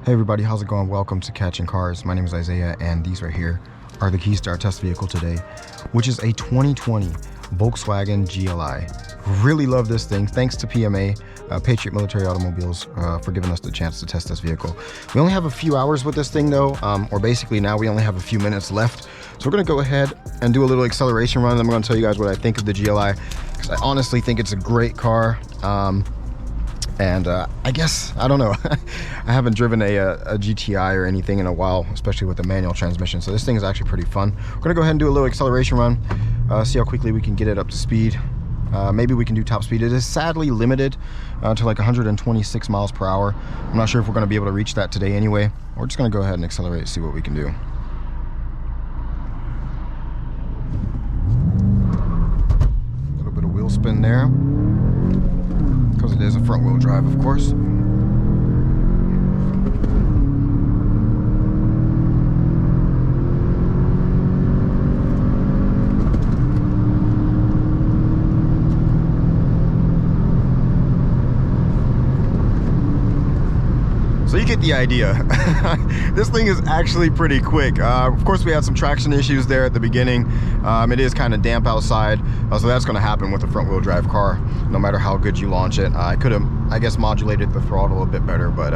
Hey everybody, how's it going? Welcome to Catching Cars. My name is Isaiah, and these right here are the keys to our test vehicle today, which is a 2020 Volkswagen GLI. Really love this thing. Thanks to PMA, Patriot Military Automobiles, for giving us the chance to test this vehicle. We only have a few hours with this thing though, or basically now we only have a few minutes left. So we're gonna go ahead and do a little acceleration run, and I'm gonna tell you guys what I think of the GLI, because I honestly think it's a great car. I guess, I don't know, I haven't driven a GTI or anything in a while, especially with the manual transmission, so this thing is actually pretty fun. We're gonna go ahead and do a little acceleration run, see how quickly we can get it up to speed. Maybe we can do top speed. It is sadly limited to like 126 miles per hour. I'm not sure if we're gonna be able to reach that today anyway. We're just gonna go ahead and accelerate and see what we can do. A little bit of wheel spin there, because it is a front wheel drive, of course. So you get the idea. This thing is actually pretty quick. Of course, we had some traction issues there at the beginning. It is kind of damp outside, so that's going to happen with a front wheel drive car, no matter how good you launch it. I could have, I guess, modulated the throttle a bit better, but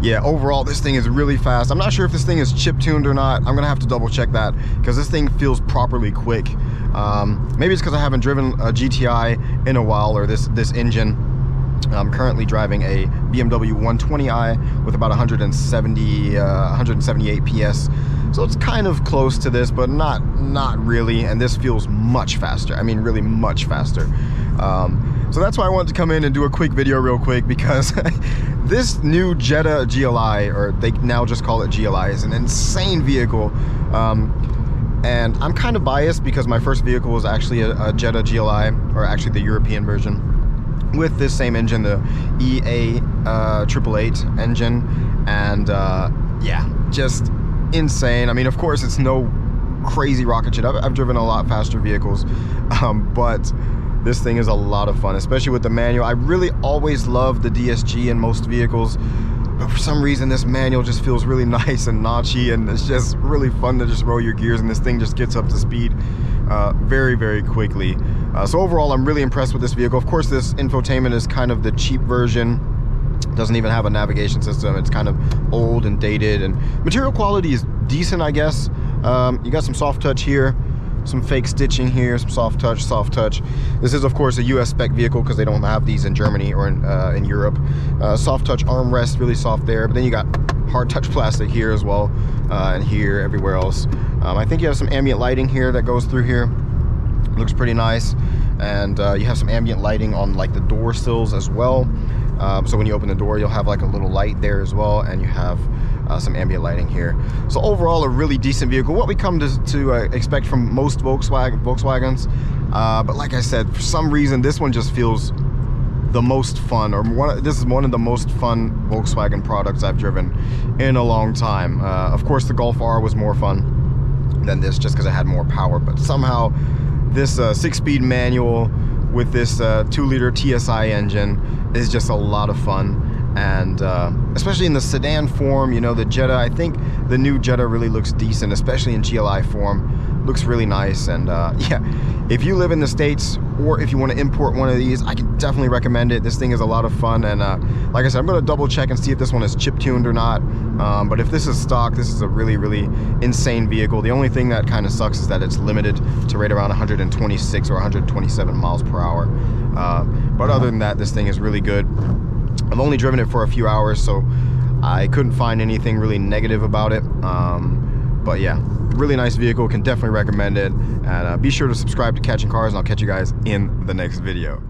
yeah, overall, this thing is really fast. I'm not sure if this thing is chip tuned or not. I'm gonna have to double check that, because this thing feels properly quick. Maybe it's because I haven't driven a GTI in a while, or this engine. I'm currently driving a BMW 120i with about 178 PS. So it's kind of close to this, but not really. And this feels much faster. I mean, really much faster. So that's why I wanted to come in and do a quick video real quick, because this new Jetta GLI, or they now just call it GLI, is an insane vehicle. And I'm kind of biased because my first vehicle was actually a Jetta GLI, or actually the European version, with this same engine, the EA 888 engine. And yeah, just insane. I mean, of course, it's no crazy rocket shit. I've driven a lot faster vehicles, but this thing is a lot of fun, especially with the manual. I really always love the DSG in most vehicles, but for some reason this manual just feels really nice and notchy, and it's just really fun to just roll your gears, and this thing just gets up to speed very, very quickly. So overall, I'm really impressed with this vehicle. Of course, this infotainment is kind of the cheap version. It doesn't even have a navigation system. It's kind of old and dated, and material quality is decent, I guess. You got some soft touch here, some fake stitching here, some soft touch. This is, of course, a US spec vehicle, because they don't have these in Germany or in Europe. Soft touch armrest, really soft there, but then you got hard touch plastic here as well, and here, everywhere else. I think you have some ambient lighting here that goes through here. Looks pretty nice. And you have some ambient lighting on like the door sills as well. So when you open the door, you'll have like a little light there as well, and you have some ambient lighting here. So overall, a really decent vehicle, what we come to expect from most Volkswagens. But like I said, for some reason, this one just feels the most fun, or this is one of the most fun Volkswagen products I've driven in a long time. Of course, the Golf R was more fun than this, just because it had more power, but somehow this 6-speed manual with this 2-liter TSI engine is just a lot of fun. And especially in the sedan form, you know, the Jetta, I think the new Jetta really looks decent, especially in GLI form. Looks really nice. And yeah, if you live in the States, or if you want to import one of these, I can definitely recommend it. This thing is a lot of fun. And like I said, I'm going to double check and see if this one is chip tuned or not. But if this is stock, this is a really, really insane vehicle. The only thing that kind of sucks is that it's limited to right around 126 or 127 miles per hour. But other than that, this thing is really good. I've only driven it for a few hours, so I couldn't find anything really negative about it. But yeah, really nice vehicle, can definitely recommend it. And be sure to subscribe to Catching Cars, and I'll catch you guys in the next video.